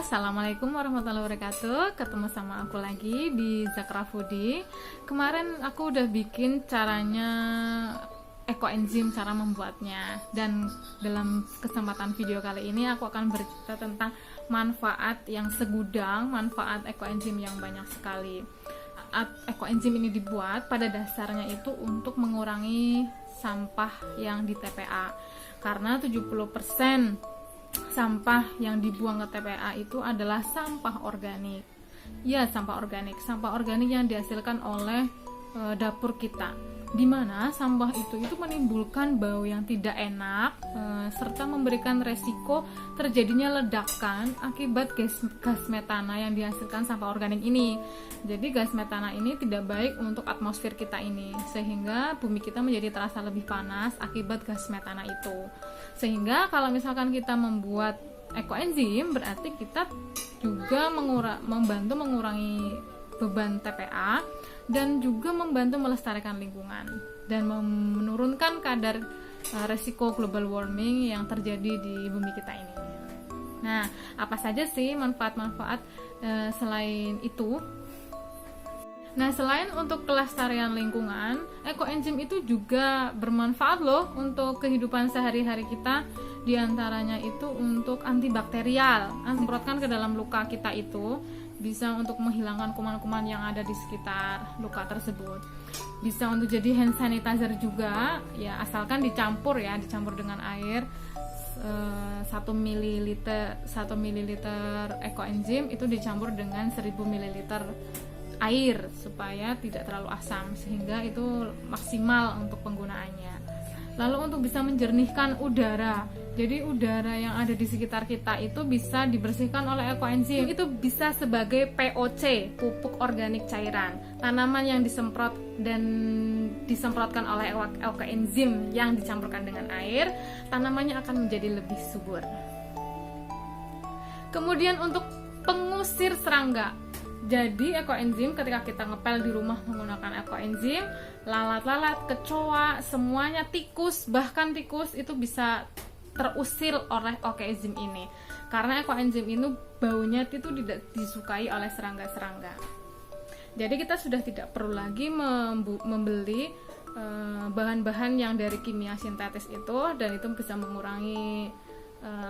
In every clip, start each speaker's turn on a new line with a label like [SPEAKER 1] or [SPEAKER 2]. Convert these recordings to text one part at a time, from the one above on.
[SPEAKER 1] Assalamualaikum warahmatullahi wabarakatuh. Ketemu sama aku lagi di Zakra Foodie. Kemarin aku udah bikin caranya ekoenzim, cara membuatnya. Dan dalam kesempatan video kali ini aku akan bercerita tentang manfaat yang segudang, manfaat ekoenzim yang banyak sekali. Saat ekoenzim ini dibuat, pada dasarnya itu untuk mengurangi sampah yang di TPA. Karena 70% sampah yang dibuang ke TPA itu adalah sampah organik. Ya, sampah organik yang dihasilkan oleh dapur kita. Di mana sampah itu menimbulkan bau yang tidak enak, serta memberikan resiko terjadinya ledakan akibat gas metana yang dihasilkan sampah organik ini. Jadi gas metana ini tidak baik untuk atmosfer kita ini, sehingga bumi kita menjadi terasa lebih panas akibat gas metana itu. Sehingga kalau misalkan kita membuat ekoenzim, berarti kita juga membantu mengurangi beban TPA dan juga membantu melestarikan lingkungan dan menurunkan kadar resiko global warming yang terjadi di bumi kita ini. Nah, apa saja sih manfaat-manfaat selain itu? Nah, selain untuk kelestarian lingkungan, ekoenzim itu juga bermanfaat loh untuk kehidupan sehari-hari kita. Di antaranya itu untuk antibakterial, semprotkan ke dalam luka kita itu bisa untuk menghilangkan kuman-kuman yang ada di sekitar luka tersebut. Bisa untuk jadi hand sanitizer juga, ya asalkan dicampur dengan air. 1 ml ekoenzim itu dicampur dengan 1000 ml air supaya tidak terlalu asam, sehingga itu maksimal untuk penggunaannya. Lalu untuk bisa menjernihkan udara, jadi udara yang ada di sekitar kita itu bisa dibersihkan oleh ekoenzim. Itu bisa sebagai POC, pupuk organik cairan. Tanaman yang disemprotkan oleh ekoenzim yang dicampurkan dengan air, tanamannya akan menjadi lebih subur. Kemudian untuk pengusir serangga. Jadi ekoenzim ketika kita ngepel di rumah menggunakan ekoenzim, lalat-lalat, kecoa, semuanya, tikus, bahkan tikus itu bisa terusir oleh ekoenzim ini. Karena ekoenzim ini baunya itu tidak disukai oleh serangga-serangga. Jadi kita sudah tidak perlu lagi membeli bahan-bahan yang dari kimia sintetis itu, dan itu bisa mengurangi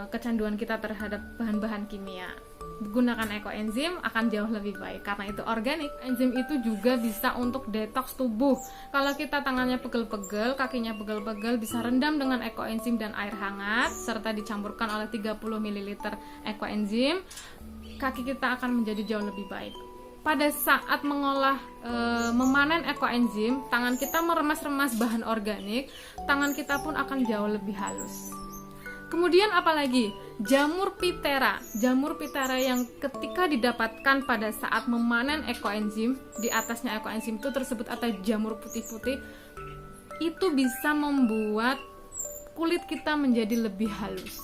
[SPEAKER 1] kecanduan kita terhadap bahan-bahan kimia. Gunakan ekoenzim akan jauh lebih baik karena itu organik. Enzim itu juga bisa untuk detoks tubuh. Kalau kita tangannya pegel-pegel, kakinya pegel-pegel, bisa rendam dengan ekoenzim dan air hangat serta dicampurkan oleh 30 ml ekoenzim. Kaki kita akan menjadi jauh lebih baik. Pada saat memanen ekoenzim, tangan kita meremas-remas bahan organik, tangan kita pun akan jauh lebih halus. Kemudian apalagi? Jamur pitera. Jamur pitera yang ketika didapatkan pada saat memanen ekoenzim, di atasnya ekoenzim itu tersebut atau jamur putih-putih, itu bisa membuat kulit kita menjadi lebih halus.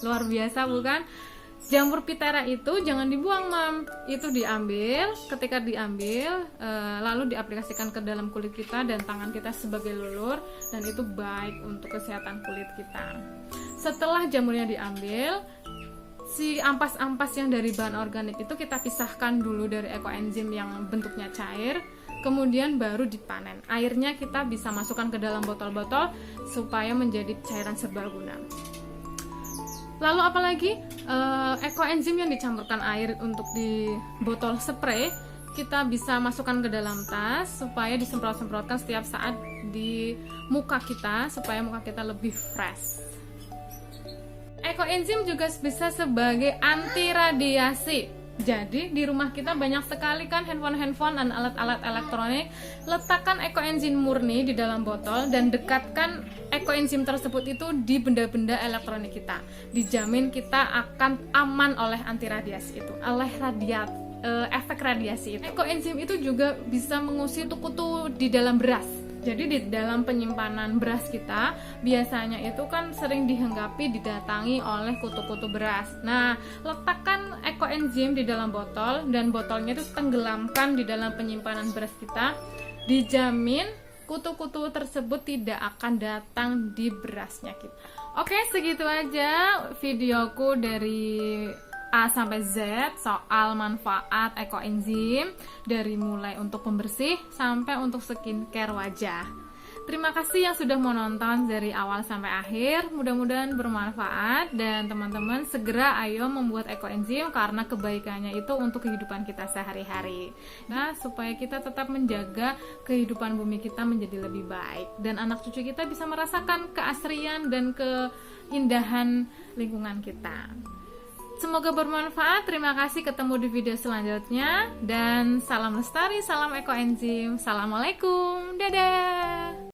[SPEAKER 1] Luar biasa bukan? Jamur pitera itu jangan dibuang, Mam. Itu diambil, ketika diambil lalu diaplikasikan ke dalam kulit kita dan tangan kita sebagai lulur, dan itu baik untuk kesehatan kulit kita. Setelah jamurnya diambil, si ampas-ampas yang dari bahan organik itu kita pisahkan dulu dari ekoenzim yang bentuknya cair, kemudian baru dipanen. Airnya kita bisa masukkan ke dalam botol-botol supaya menjadi cairan serbaguna. Lalu apalagi? Ekoenzim yang dicampurkan air untuk di botol spray, kita bisa masukkan ke dalam tas supaya disemprot-semprotkan setiap saat di muka kita supaya muka kita lebih fresh. Ekoenzim juga bisa sebagai anti radiasi. Jadi di rumah kita banyak sekali kan handphone dan alat-alat elektronik. Letakkan ekoenzim murni di dalam botol dan dekatkan ekoenzim tersebut itu di benda-benda elektronik kita. Dijamin kita akan aman oleh anti radiasi itu, oleh efek radiasi itu. Ekoenzim itu juga bisa mengusir kutu-kutu di dalam beras. Jadi di dalam penyimpanan beras kita biasanya itu kan sering didatangi oleh kutu-kutu beras. Nah, letakkan ekoenzim di dalam botol dan botolnya itu tenggelamkan di dalam penyimpanan beras kita. Dijamin kutu-kutu tersebut tidak akan datang di berasnya kita. Oke, segitu aja videoku dari A sampai Z soal manfaat ekoenzim, dari mulai untuk pembersih sampai untuk skincare wajah. Terima kasih yang sudah menonton dari awal sampai akhir. Mudah-mudahan bermanfaat, dan teman-teman segera ayo membuat ekoenzim karena kebaikannya itu untuk kehidupan kita sehari-hari. Nah, supaya kita tetap menjaga kehidupan bumi kita menjadi lebih baik, dan anak cucu kita bisa merasakan keasrian dan keindahan lingkungan kita. Semoga bermanfaat. Terima kasih, ketemu di video selanjutnya, dan salam lestari, salam ekoenzim. Assalamualaikum, dadah.